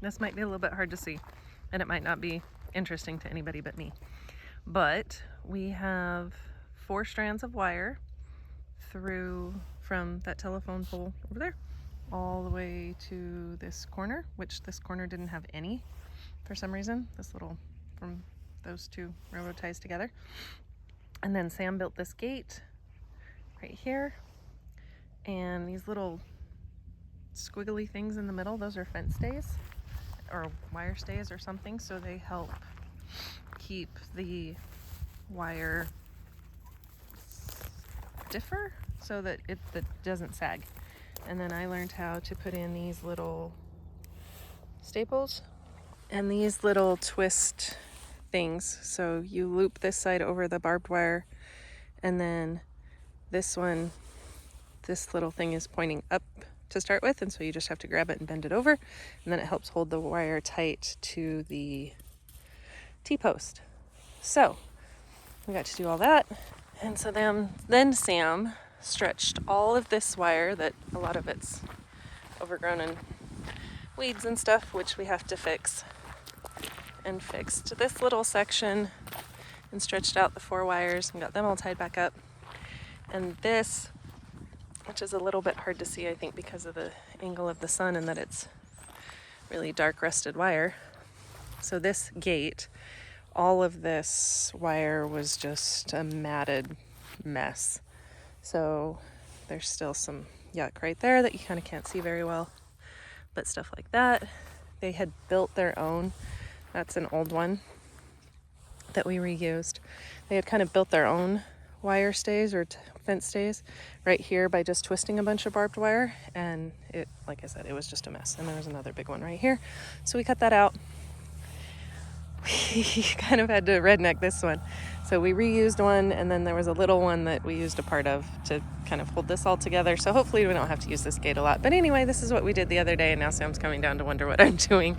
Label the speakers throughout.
Speaker 1: This might be a little bit hard to see, and it might not be interesting to anybody but me. But we have 4 strands of wire through from that telephone pole over there all the way to this corner, which this corner didn't have any for some reason. This little, from those 2 railroad ties together. And then Sam built this gate right here, and these little squiggly things in the middle, those are fence stays or wire stays or something, so they help keep the wire stiffer so that it doesn't sag. And then I learned how to put in these little staples and these little twist things. So you loop this side over the barbed wire, and then this one, this little thing is pointing up to start with, and so you just have to grab it and bend it over, and then it helps hold the wire tight to the T-post. So we got to do all that, and so then Sam stretched all of this wire that a lot of it's overgrown and weeds and stuff, which we have to fix, and fixed this little section and stretched out the 4 wires and got them all tied back up. And this, which is a little bit hard to see, I think, because of the angle of the sun and that it's really dark rusted wire. So this gate, all of this wire was just a matted mess. So there's still some yuck right there that you kind of can't see very well, but stuff like that. They had built their own, that's an old one that we reused. They had kind of built their own wire stays or fence stays right here by just twisting a bunch of barbed wire, and it, like I said, it was just a mess. And there was another big one right here, so we cut that out. We kind of had to redneck this one, so we reused one, and then there was a little one that we used a part of to kind of hold this all together. So hopefully we don't have to use this gate a lot. But anyway, this is what we did the other day, and now Sam's coming down to wonder what I'm doing.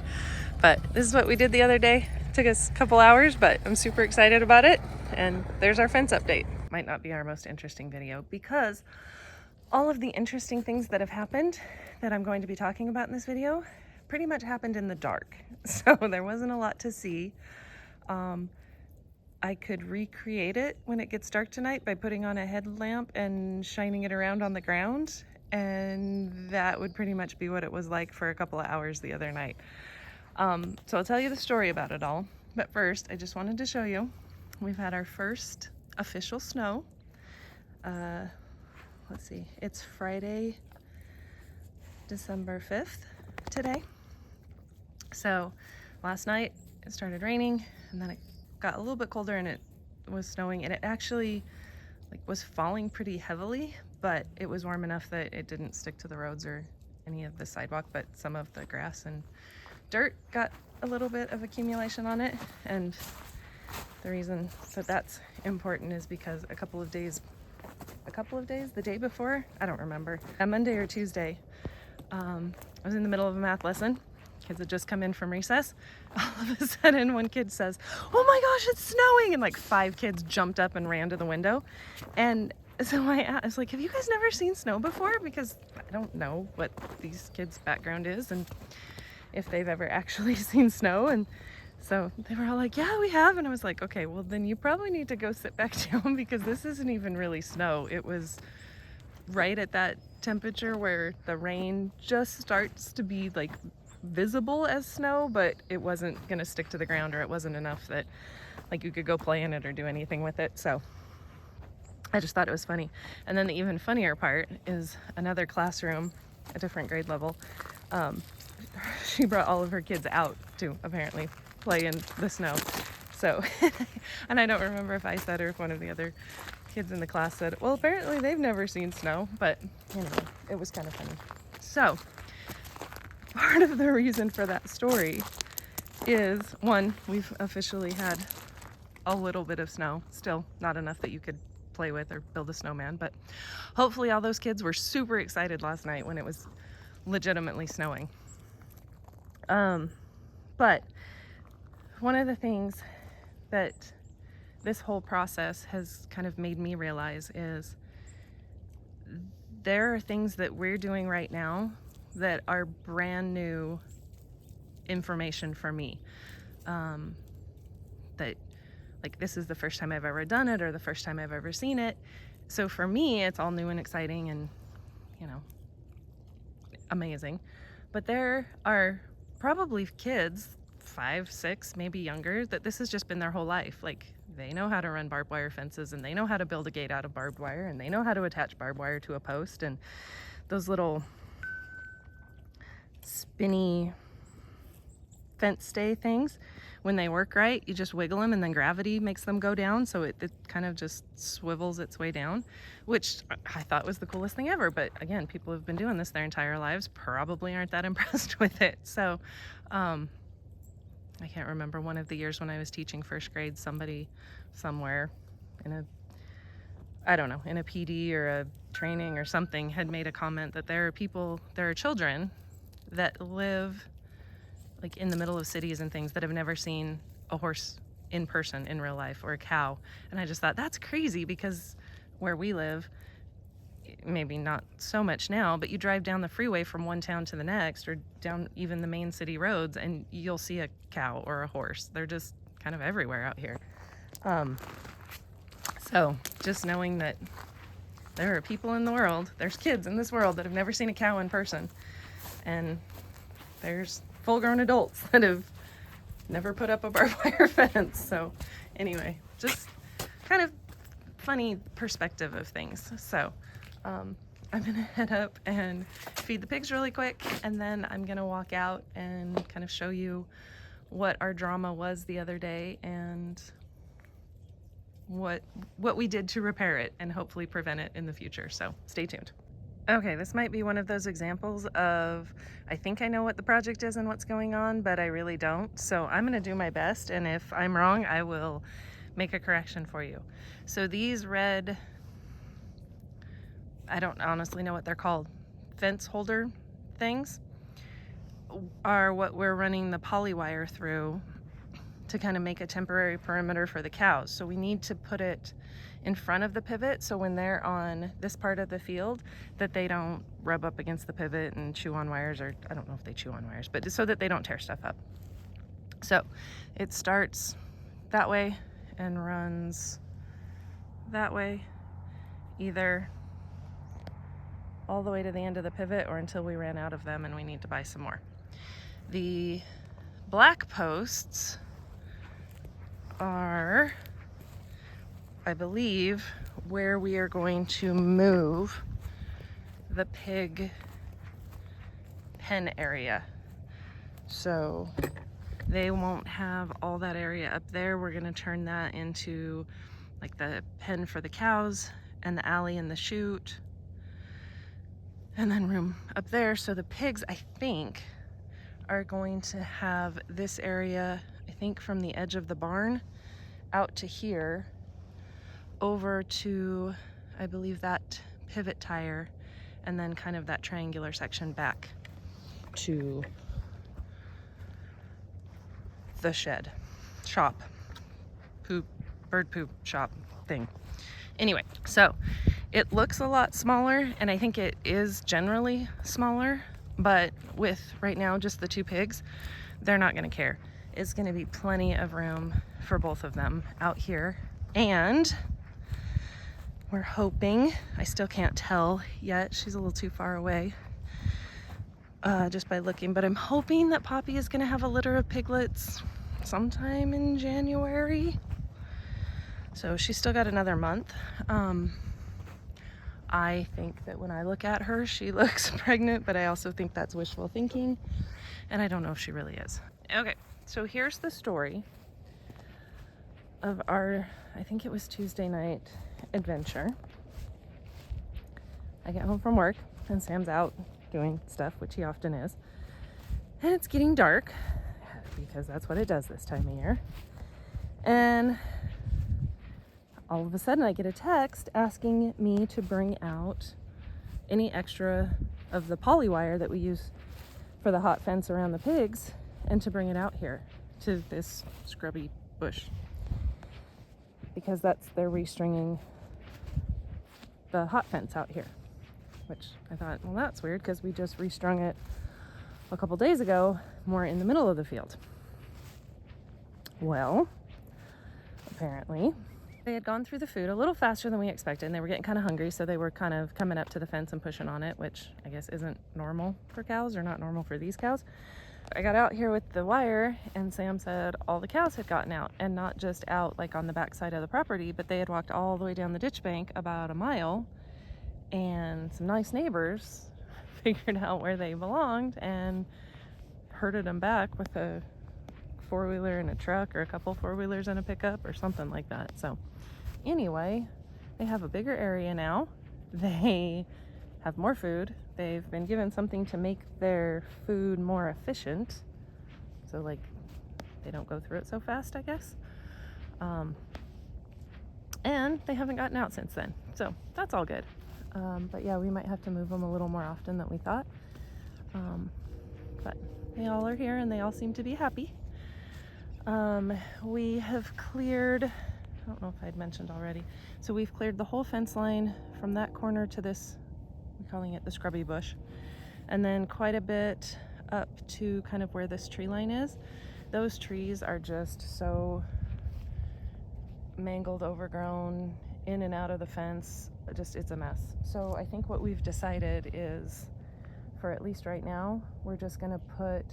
Speaker 1: But this is what we did the other day. It took us a couple hours, but I'm super excited about it. And there's our fence update. Might not be our most interesting video because all of the interesting things that have happened that I'm going to be talking about in this video pretty much happened in the dark. So there wasn't a lot to see. I could recreate it when it gets dark tonight by putting on a headlamp and shining it around on the ground. And that would pretty much be what it was like for a couple of hours the other night. So I'll tell you the story about it all. But first, I just wanted to show you, we've had our first official snow. Let's see, it's Friday, December 5th today. So last night it started raining, and then it got a little bit colder and it was snowing, and it actually was falling pretty heavily, but it was warm enough that it didn't stick to the roads or any of the sidewalk, but some of the grass and dirt got a little bit of accumulation on it. And the reason that that's important is because a couple of days, the day before, I don't remember, on Monday or Tuesday, I was in the middle of a math lesson. Kids had just come in from recess. All of a sudden, one kid says, "Oh my gosh, it's snowing!" And 5 kids jumped up and ran to the window. And so I was like, "Have you guys never seen snow before?" Because I don't know what these kids' background is and if they've ever actually seen snow. And so they were all like, "Yeah, we have." And I was like, "Okay, well then you probably need to go sit back down because this isn't even really snow." It was right at that temperature where the rain just starts to be visible as snow, but it wasn't gonna stick to the ground, or it wasn't enough that you could go play in it or do anything with it. So I just thought it was funny. And then the even funnier part is another classroom, a different grade level, she brought all of her kids out to apparently play in the snow. So, and I don't remember if I said or if one of the other kids in the class said, well, apparently they've never seen snow, but anyway, it was kind of funny. So, part of the reason for that story is, one, we've officially had a little bit of snow, still not enough that you could play with or build a snowman, but hopefully all those kids were super excited last night when it was legitimately snowing. But one of the things that this whole process has kind of made me realize is there are things that we're doing right now that are brand new information for me. That like this is the first time I've ever done it or the first time I've ever seen it. So for me, it's all new and exciting and, you know, amazing. But there are probably kids, 5, 6, maybe younger, that this has just been their whole life. Like they know how to run barbed wire fences and they know how to build a gate out of barbed wire and they know how to attach barbed wire to a post, and those little spinny fence stay things, when they work right, you just wiggle them and then gravity makes them go down, so it kind of just swivels its way down, which I thought was the coolest thing ever. But again, people who've been doing this their entire lives probably aren't that impressed with it. So I can't remember, one of the years when I was teaching first grade, somebody somewhere in a, I don't know, in a PD or a training or something had made a comment that there are children that live like in the middle of cities and things that have never seen a horse in person in real life, or a cow. And I just thought that's crazy, because where we live, maybe not so much now, but you drive down the freeway from one town to the next, or down even the main city roads, and you'll see a cow or a horse. They're just kind of everywhere out here. So just knowing that there are people in the world, there's kids in this world that have never seen a cow in person, and there's full-grown adults that have never put up a barbed wire fence. So anyway, just kind of funny perspective of things. So I'm gonna head up and feed the pigs really quick, and then I'm gonna walk out and kind of show you what our drama was the other day and what we did to repair it and hopefully prevent it in the future. So stay tuned. Okay, this might be one of those examples of I think I know what the project is and what's going on, but I really don't. So I'm going to do my best, and if I'm wrong, I will make a correction for you. So these red, I don't honestly know what they're called, fence holder things, are what we're running the poly wire through to kind of make a temporary perimeter for the cows. So we need to put it in front of the pivot, so when they're on this part of the field, that they don't rub up against the pivot and chew on wires, or I don't know if they chew on wires, but so that they don't tear stuff up. So it starts that way and runs that way, either all the way to the end of the pivot or until we ran out of them and we need to buy some more. The black posts are, I believe, where we are going to move the pig pen area. So they won't have all that area up there. We're going to turn that into like the pen for the cows and the alley and the chute, and then room up there. So the pigs, I think, are going to have this area, I think from the edge of the barn out to here, over to, I believe, that pivot tire, and then kind of that triangular section back to the shed, shop, poop, bird poop shop thing. Anyway, so it looks a lot smaller, and I think it is generally smaller, but with right now just the 2 pigs, they're not gonna care. It's gonna be plenty of room for both of them out here, and we're hoping, I still can't tell yet, she's a little too far away just by looking, but I'm hoping that Poppy is gonna have a litter of piglets sometime in January. So she's still got another month. I think that when I look at her, she looks pregnant, but I also think that's wishful thinking, and I don't know if she really is. Okay, so here's the story of our, I think it was Tuesday night adventure. I get home from work and Sam's out doing stuff, which he often is, and it's getting dark because that's what it does this time of year. And all of a sudden I get a text asking me to bring out any extra of the poly wire that we use for the hot fence around the pigs, and to bring it out here to this scrubby bush, because they're restringing the hot fence out here. Which I thought, well, that's weird, because we just restrung it a couple days ago, more in the middle of the field. Well, apparently they had gone through the food a little faster than we expected, and they were getting kind of hungry, so they were kind of coming up to the fence and pushing on it, which I guess isn't normal for cows, or not normal for these cows. I got out here with the wire, and Sam said all the cows had gotten out, and not just out like on the back side of the property, but they had walked all the way down the ditch bank about a mile, and some nice neighbors figured out where they belonged and herded them back with a four-wheeler and a truck, or a couple four-wheelers and a pickup, or something like that. So anyway, they have a bigger area now. They have more food. They've been given something to make their food more efficient, so like they don't go through it so fast, I guess. And they haven't gotten out since then, so that's all good. But yeah, we might have to move them a little more often than we thought. But they all are here, and they all seem to be happy. We have cleared, I don't know if I'd mentioned already, so we've cleared the whole fence line from that corner to this, we're calling it the scrubby bush, and then quite a bit up to kind of where this tree line is. Those trees are just so mangled, overgrown, in and out of the fence, just it's a mess. So I think what we've decided is, for at least right now, we're just gonna put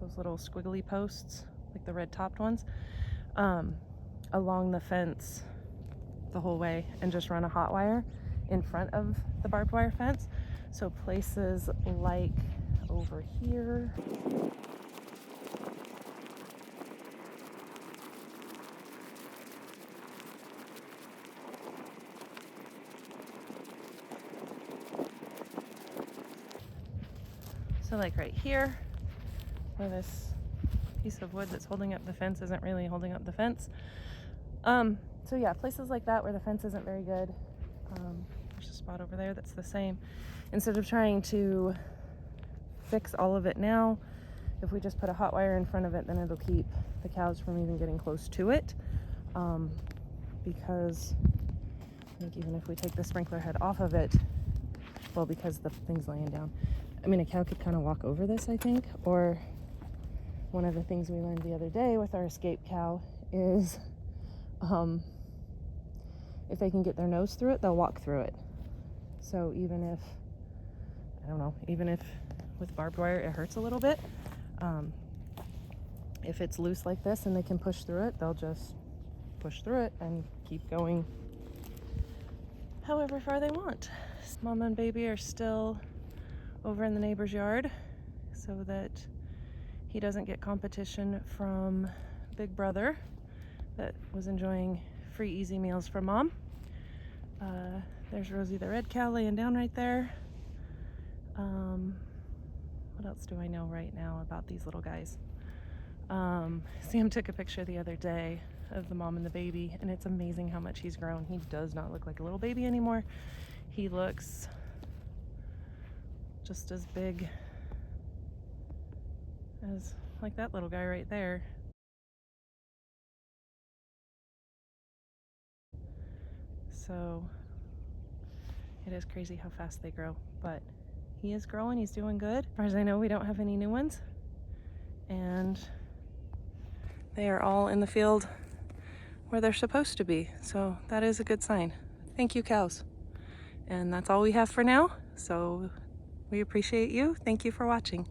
Speaker 1: those little squiggly posts, like the red topped ones, along the fence the whole way, and just run a hot wire in front of the barbed wire fence. So places like over here, so like right here, where this piece of wood that's holding up the fence isn't really holding up the fence. So yeah, places like that where the fence isn't very good. There's a spot over there that's the same. Instead of trying to fix all of it now, if we just put a hot wire in front of it, then it'll keep the cows from even getting close to it. Because I think even if we take the sprinkler head off of it, well, because the thing's laying down, I mean, a cow could kind of walk over this, I think. Or one of the things we learned the other day with our escape cow is if they can get their nose through it, they'll walk through it. So even if, I don't know, even if with barbed wire it hurts a little bit, if it's loose like this and they can push through it, they'll just push through it and keep going however far they want. Mama and baby are still over in the neighbor's yard so that he doesn't get competition from Big Brother that was enjoying free easy meals from Mom. There's Rosie the red cow laying down right there. What else do I know right now about these little guys? Sam took a picture the other day of the mom and the baby, and it's amazing how much he's grown. He does not look like a little baby anymore. He looks just as big as like that little guy right there. So it is crazy how fast they grow, but he is growing, he's doing good. As far as I know, we don't have any new ones, and they are all in the field where they're supposed to be, so that is a good sign. Thank you, cows. And that's all we have for now, so we appreciate you. Thank you for watching.